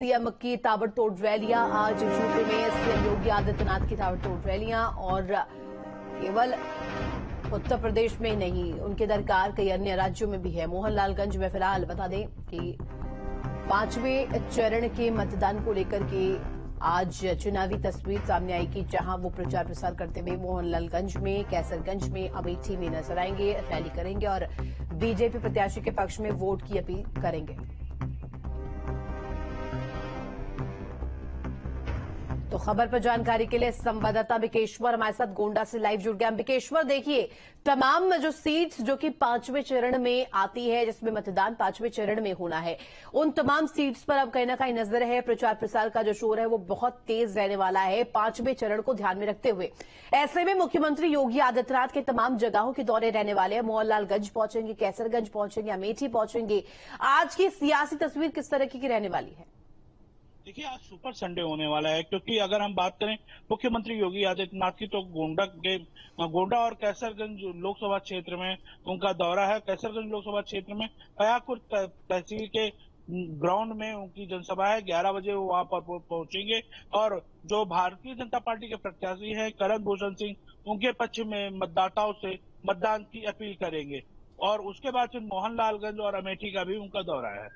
CM की ताबड़तोड़ रैलियां आज यूपी में सीएम योगी आदित्यनाथ की ताबड़तोड़ रैलियां और केवल उत्तर प्रदेश में नहीं उनके दरकार कई अन्य राज्यों में भी है। मोहनलालगंज में फिलहाल बता दें कि 5वें चरण के मतदान को लेकर के आज चुनावी तस्वीर सामने आएगी, जहां वो प्रचार प्रसार करते हुए मोहनलालगंज में, कैसरगंज में, अमेठी में नजर आएंगे, रैली करेंगे और बीजेपी प्रत्याशी के पक्ष में वोट की अपील करेंगे। तो खबर पर जानकारी के लिए संवाददाता बिकेश्वर हमारे साथ गोंडा से लाइव जुड़ गया। बिकेश्वर, देखिए, तमाम जो सीट्स जो कि 5वें चरण में आती है, जिसमें मतदान 5वें चरण में होना है, उन तमाम सीट्स पर अब कहीं ना कहीं नजर है। प्रचार प्रसार का जो शोर है वो बहुत तेज रहने वाला है 5वें चरण को ध्यान में रखते हुए। ऐसे में मुख्यमंत्री योगी आदित्यनाथ के तमाम जगहों के दौरे रहने वाले हैं। मोहनलालगंज पहुंचेंगे, कैसरगंज पहुंचेंगे, अमेठी पहुंचेंगे। आज की सियासी तस्वीर किस तरह की रहने वाली है? देखिए, आज सुपर संडे होने वाला है, क्योंकि अगर हम बात करें मुख्यमंत्री योगी आदित्यनाथ की, तो गोंडा और कैसरगंज लोकसभा क्षेत्र में उनका दौरा है। कैसरगंज लोकसभा क्षेत्र में कयाकुर तहसील के ग्राउंड में उनकी जनसभा है। 11 बजे वो वहां पर पहुंचेंगे और जो भारतीय जनता पार्टी के प्रत्याशी हैं करण भूषण सिंह, उनके पक्ष में मतदाताओं से मतदान की अपील करेंगे। और उसके बाद फिर मोहनलालगंज और अमेठी का भी उनका दौरा है।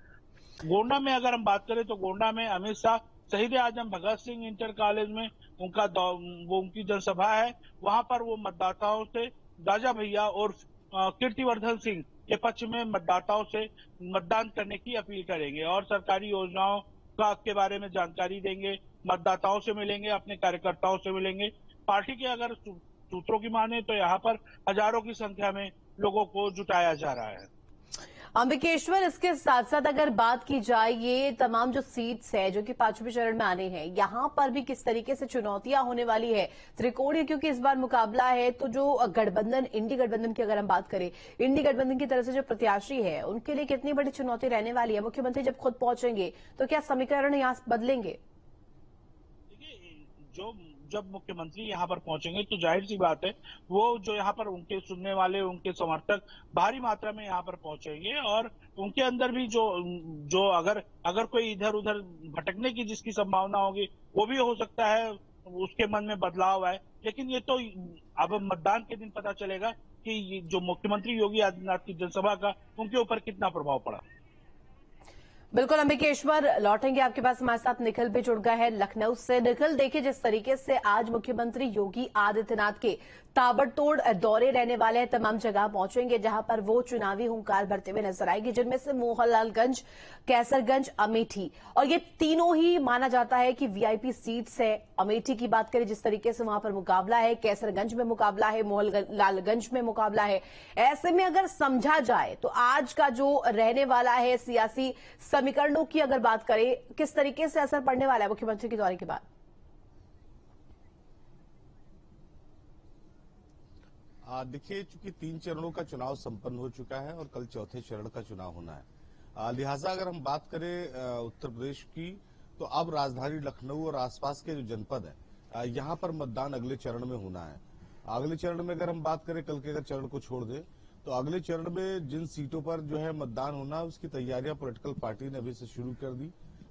गोंडा में अगर हम बात करें तो गोंडा में अमित शाह शहीद आजम भगत सिंह इंटर कॉलेज में उनकी जनसभा है। वहां पर वो मतदाताओं से राजा भैया और कीर्तिवर्धन सिंह के पक्ष में मतदाताओं से मतदान करने की अपील करेंगे और सरकारी योजनाओं के बारे में जानकारी देंगे। मतदाताओं से मिलेंगे, अपने कार्यकर्ताओं से मिलेंगे। पार्टी के अगर सूत्रों की माने तो यहाँ पर हजारों की संख्या में लोगों को जुटाया जा रहा है। अंबिकेश्वर, इसके साथ साथ अगर बात की जाए, ये तमाम जो सीट्स है जो कि 5वें चरण में आने हैं, यहां पर भी किस तरीके से चुनौतियां होने वाली है? त्रिकोणीय क्योंकि इस बार मुकाबला है, तो जो गठबंधन, इंडी गठबंधन की अगर हम बात करें, इंडी गठबंधन की तरफ से जो प्रत्याशी है उनके लिए कितनी बड़ी चुनौती रहने वाली है? मुख्यमंत्री जब खुद पहुंचेंगे तो क्या समीकरण यहां बदलेंगे? जो जब मुख्यमंत्री यहाँ पर पहुंचेंगे तो जाहिर सी बात है, वो जो यहाँ पर उनके सुनने वाले, उनके समर्थक भारी मात्रा में यहाँ पर पहुंचेंगे और उनके अंदर भी जो जो अगर कोई इधर उधर भटकने की जिसकी संभावना होगी, वो भी हो सकता है उसके मन में बदलाव आए। लेकिन ये तो अब मतदान के दिन पता चलेगा कि ये जो मुख्यमंत्री योगी आदित्यनाथ की जनसभा का उनके ऊपर कितना प्रभाव पड़ा। बिल्कुल अंबिकेश्वर, लौटेंगे आपके पास। हमारे साथ निखिल भी जुड़ गया है लखनऊ से। निखिल, देखिए, जिस तरीके से आज मुख्यमंत्री योगी आदित्यनाथ के ताबड़तोड़ दौरे रहने वाले हैं, तमाम जगह पहुंचेंगे जहां पर वो चुनावी हुंकार भरते हुए नजर आएंगे, जिनमें से मोहनलालगंज, कैसरगंज, अमेठी, और ये तीनों ही माना जाता है कि वीआईपी सीट्स है। अमेठी की बात करें, जिस तरीके से वहां पर मुकाबला है, कैसरगंज में मुकाबला है, मोहनलालगंज में मुकाबला है। ऐसे में अगर समझा जाए तो आज का जो रहने वाला है सियासी समीकरणों की अगर बात करें, किस तरीके से असर पड़ने वाला है मुख्यमंत्री के दौरे के बाद? देखिए, चूंकि 3 चरणों का चुनाव संपन्न हो चुका है और कल चौथे चरण का चुनाव होना है, लिहाजा अगर हम बात करें उत्तर प्रदेश की, तो अब राजधानी लखनऊ और आसपास के जो जनपद है, यहाँ पर मतदान अगले चरण में होना है। अगले चरण में अगर हम बात करें, कल के अगर चरण को छोड़ दें, तो अगले चरण में जिन सीटों पर जो है मतदान होना है, उसकी तैयारियां पॉलिटिकल पार्टी ने अभी से शुरू कर दी।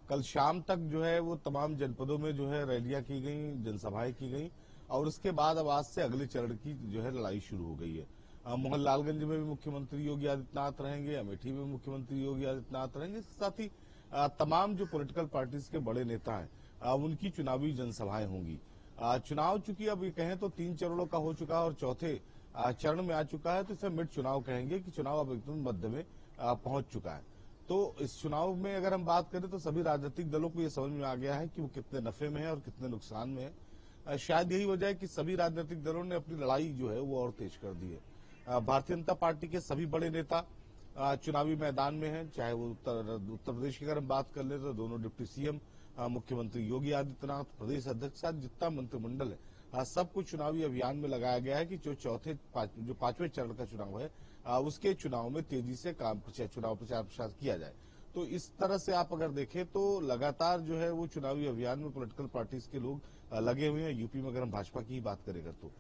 कल शाम तक जो है वो तमाम जनपदों में जो है रैलियां की गई, जनसभाएं की गई और उसके बाद अब आज से अगले चरण की जो है लड़ाई शुरू हो गई है। मोहनलालगंज में भी मुख्यमंत्री योगी आदित्यनाथ रहेंगे, अमेठी में मुख्यमंत्री योगी आदित्यनाथ रहेंगे। इसके साथ ही तमाम जो पॉलिटिकल पार्टीज के बड़े नेता हैं, उनकी चुनावी जनसभाएं होंगी। चुनाव चूंकि अब ये कहें तो 3 चरणों का हो चुका है और चौथे चरण में आ चुका है, तो इसे मिड चुनाव कहेंगे कि चुनाव अब एकदम मध्य में पहुंच चुका है। तो इस चुनाव में अगर हम बात करें तो सभी राजनीतिक दलों को यह समझ में आ गया है कि वो कितने नफे में है और कितने नुकसान में है। शायद यही वजह है कि सभी राजनीतिक दलों ने अपनी लड़ाई जो है वो और तेज कर दी है। भारतीय जनता पार्टी के सभी बड़े नेता चुनावी मैदान में हैं, चाहे वो उत्तर प्रदेश की अगर हम बात कर ले तो दोनों डिप्टी सीएम, मुख्यमंत्री योगी आदित्यनाथ, प्रदेश अध्यक्ष, जितना मंत्रिमंडल है, सबको चुनावी अभियान में लगाया गया है कि जो 5वें चरण का चुनाव है, उसके चुनाव में तेजी से चुनाव प्रचार प्रसार किया जाए। तो इस तरह से आप अगर देखें तो लगातार जो है वो चुनावी अभियान में पॉलिटिकल पार्टीज के लोग लगे हुए हैं। यूपी में अगर हम भाजपा की ही बात करेंगे तो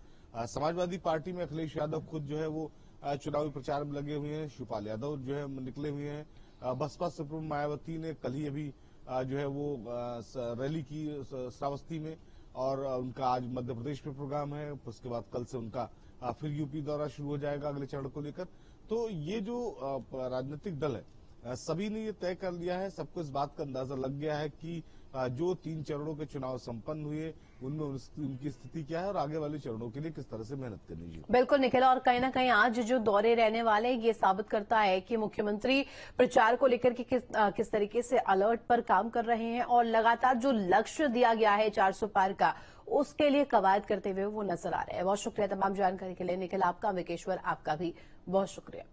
समाजवादी पार्टी में अखिलेश यादव खुद जो है वो चुनावी प्रचार में लगे हुए हैं। शिवपाल यादव जो है निकले हुए हैं। बसपा सुप्रीमो मायावती ने कल ही अभी जो है वो रैली की श्रावस्ती में, और उनका आज मध्य प्रदेश में प्रोग्राम है। उसके बाद कल से उनका फिर यूपी दौरा शुरू हो जाएगा अगले चरण को लेकर। तो ये जो राजनीतिक दल है, सभी ने ये तय कर लिया है, सबको इस बात का अंदाजा लग गया है कि जो 3 चरणों के चुनाव संपन्न हुए उनमें उनकी स्थिति क्या है और आगे वाले चरणों के लिए किस तरह से मेहनत करनी है। बिल्कुल निखिल, और कहीं ना कहीं आज जो दौरे रहने वाले ये साबित करता है कि मुख्यमंत्री प्रचार को लेकर के किस तरीके से अलर्ट पर काम कर रहे हैं और लगातार जो लक्ष्य दिया गया है 400 पार का, उसके लिए कवायद करते हुए वो नजर आ रहे हैं। बहुत शुक्रिया तमाम जानकारी के लिए निखिल, आपका, अंबिकेश्वर आपका भी बहुत शुक्रिया।